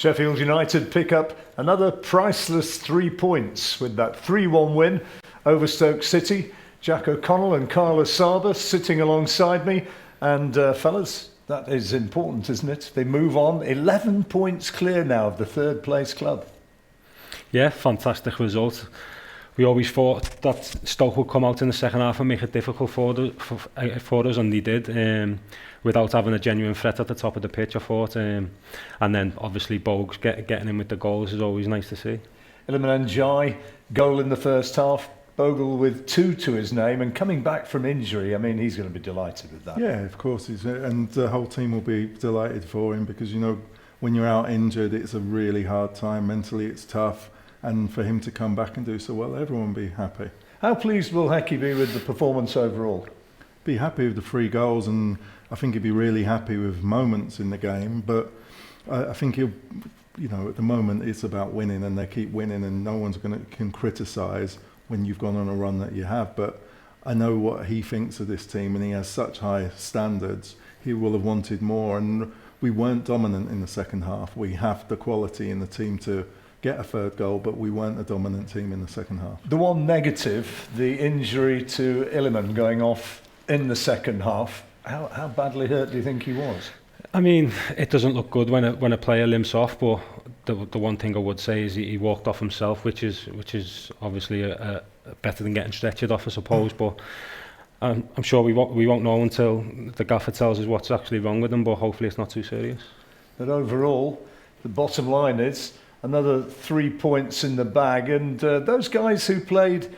Sheffield United pick up another priceless 3 points with that 3-1 win over Stoke City. Jack O'Connell and Carl Asaba sitting alongside me. And fellas, that is important, isn't it? They move on, 11 points clear now of the third place club. Yeah, fantastic result. We always thought that Stoke would come out in the second half and make it difficult for us, and they did, without having a genuine threat at the top of the pitch, I thought. And then obviously Bogues getting in with the goals is always nice to see. O'Connell John goal in the first half. Bogle with 2 to his name and coming back from injury. I mean, he's going to be delighted with that. Yeah, of course. And the whole team will be delighted for him because, you know, when you're out injured, it's a really hard time. Mentally, it's tough. And for him to come back and do so well, everyone will be happy. How pleased will Hecky be with the performance overall? Be happy with the 3 goals, and I think he'd be really happy with moments in the game. But I think he'll, you know, at the moment it's about winning, and they keep winning, and no one's can criticise when you've gone on a run that you have. But I know what he thinks of this team, and he has such high standards. He will have wanted more, and we weren't dominant in the second half. We have the quality in the team to get a third goal, but we weren't a dominant team in the second half. The one negative, the injury to Illiman going off in the second half. How badly hurt do you think he was? I mean, it doesn't look good when a player limps off, but the one thing I would say is he walked off himself, which is obviously better than getting stretchered off, I suppose. But I'm sure we won't know until the gaffer tells us what's actually wrong with him. But hopefully it's not too serious. But overall, the bottom line is another 3 points in the bag, and those guys who played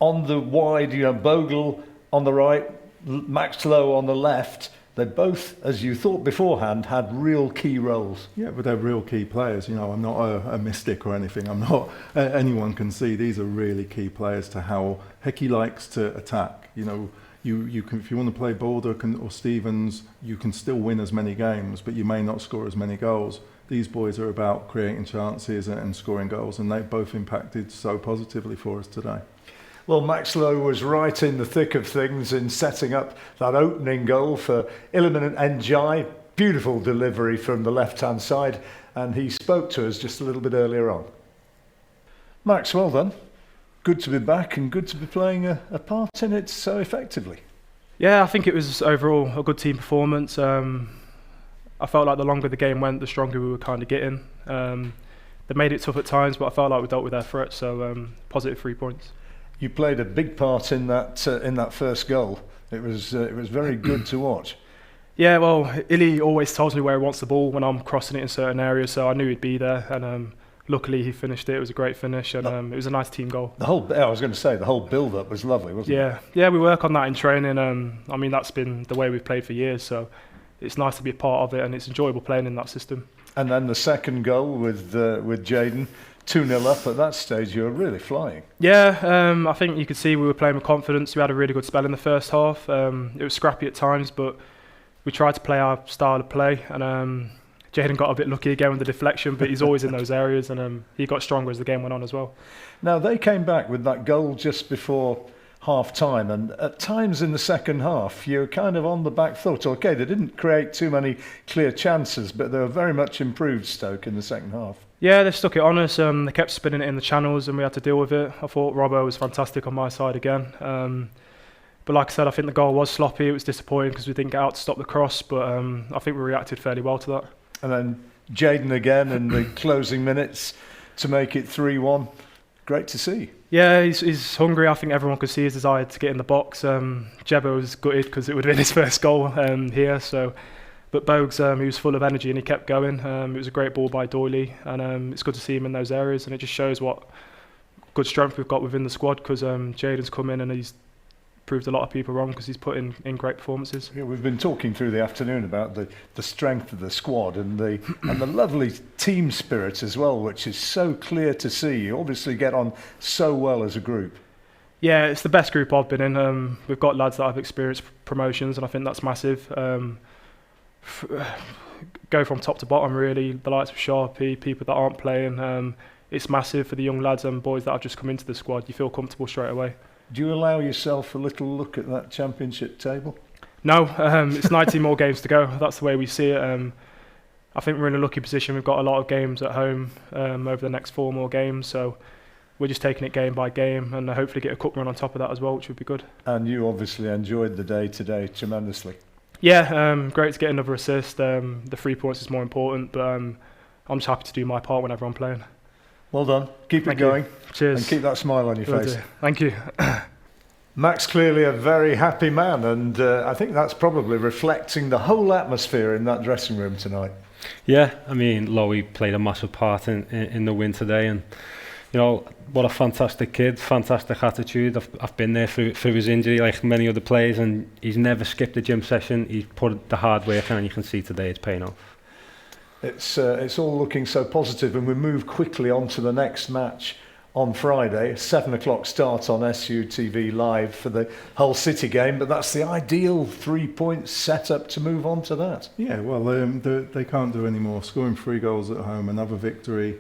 on the wide, you know, Bogle on the right, Max Lowe on the left, they both, as you thought beforehand, had real key roles. Yeah, but they're real key players. You know, I'm not a mystic or anything. I'm not. Anyone can see these are really key players to how Hecky likes to attack. You know, you can, if you want to play Baldock or Stevens, you can still win as many games, but you may not score as many goals. These boys are about creating chances and scoring goals, and they both impacted so positively for us today. Well, Max Lowe was right in the thick of things in setting up that opening goal for Illiman and Njai. Beautiful delivery from the left-hand side, and he spoke to us just a little bit earlier on. Max, well done. Good to be back and good to be playing a part in it so effectively. Yeah, I think it was overall a good team performance. I felt like the longer the game went, the stronger we were kind of getting. They made it tough at times, but I felt like we dealt with their threats, so positive 3 points. You played a big part in that first goal. It was very good to watch. Yeah, well, Illy always tells me where he wants the ball when I'm crossing it in certain areas, so I knew he'd be there, and luckily he finished it. It was a great finish, and it was a nice team goal. I was going to say, the whole build-up was lovely, wasn't it? Yeah, we work on that in training. I mean, that's been the way we've played for years, so it's nice to be a part of it, and it's enjoyable playing in that system. And then the second goal with Jayden, 2-0 up at that stage, you were really flying. Yeah, I think you could see we were playing with confidence. We had a really good spell in the first half. It was scrappy at times, but we tried to play our style of play, and Jayden got a bit lucky again with the deflection, but he's always in those areas, and he got stronger as the game went on as well. Now, they came back with that goal just before half-time, and at times in the second half, you're kind of on the back foot. OK, they didn't create too many clear chances, but they were very much improved, Stoke, in the second half. Yeah, they stuck it on us. They kept spinning it in the channels, and we had to deal with it. I thought Robbo was fantastic on my side again. But like I said, I think the goal was sloppy. It was disappointing because we didn't get out to stop the cross, but I think we reacted fairly well to that. And then Jayden again in the closing minutes to make it 3-1. Great to see. Yeah, he's hungry. I think everyone could see his desire to get in the box. Jebbo was gutted because it would have been his first goal here. But Bogues, he was full of energy and he kept going. It was a great ball by Doyley, and it's good to see him in those areas. And it just shows what good strength we've got within the squad, because Jayden's come in and he's proved a lot of people wrong because he's put in great performances. Yeah, we've been talking through the afternoon about the strength of the squad and the lovely team spirit as well, which is so clear to see. You obviously get on so well as a group. Yeah, it's the best group I've been in. We've got lads that have experienced promotions, and I think that's massive. Go from top to bottom, really. The likes of Sharpie, people that aren't playing. It's massive for the young lads and boys that have just come into the squad. You feel comfortable straight away. Do you allow yourself a little look at that championship table? No, it's 19 more games to go. That's the way we see it. I think we're in a lucky position. We've got a lot of games at home over the next 4 more games, so we're just taking it game by game and hopefully get a cup run on top of that as well, which would be good. And you obviously enjoyed the day today tremendously. Yeah, great to get another assist. The 3 points is more important, but I'm just happy to do my part whenever I'm playing. Well done. Keep Thank it going. you. Cheers. And keep that smile on your Will face. do. Thank you. Max clearly a very happy man, and I think that's probably reflecting the whole atmosphere in that dressing room tonight. Yeah, I mean, Lowe played a massive part in the win today, and you know, what a fantastic kid, fantastic attitude. I've been there through his injury like many other players, and he's never skipped a gym session. He's put the hard work in, and you can see today it's paying off. It's all looking so positive, and we move quickly on to the next match on Friday, 7 o'clock start on SUTV Live for the Hull City game, but that's the ideal 3-point setup to move on to that. Yeah, well, they can't do any more. Scoring 3 goals at home, another victory,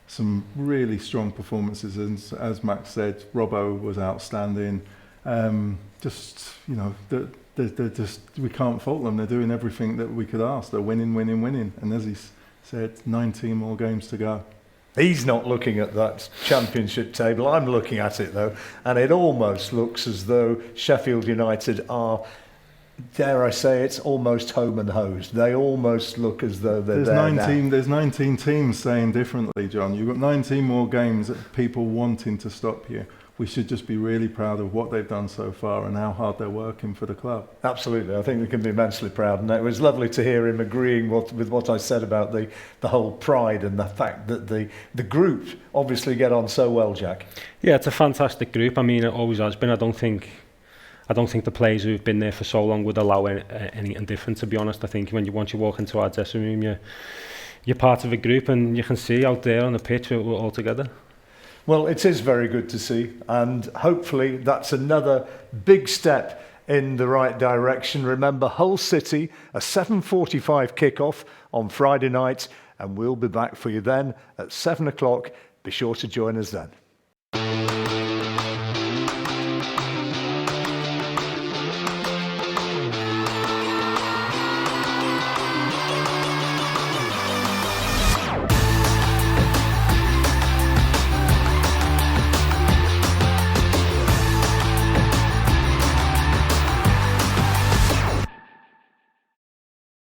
some really strong performances, and as Max said, Robbo was outstanding. Just, you know, they're just, we can't fault them. They're doing everything that we could ask. They're winning, and as he said, 19 more games to go. He's not looking at that championship table. I'm looking at it though, and it almost looks as though Sheffield United are, dare I say, it's almost home and hosed. They almost look as though they're there now. There's 19 teams saying differently, John. You've got 19 more games that people wanting to stop you. We should just be really proud of what they've done so far and how hard they're working for the club. Absolutely, I think we can be immensely proud, and it was lovely to hear him agreeing with what I said about the whole pride and the fact that the group obviously get on so well, Jack. Yeah, it's a fantastic group. I mean, it always has been. I don't think the players who've been there for so long would allow anything different, to be honest. I think once you walk into our dressing room, you're part of a group, and you can see out there on the pitch we're all together. Well, it is very good to see, and hopefully that's another big step in the right direction. Remember, Hull City, a 7:45 kickoff on Friday night, and we'll be back for you then at 7 o'clock. Be sure to join us then.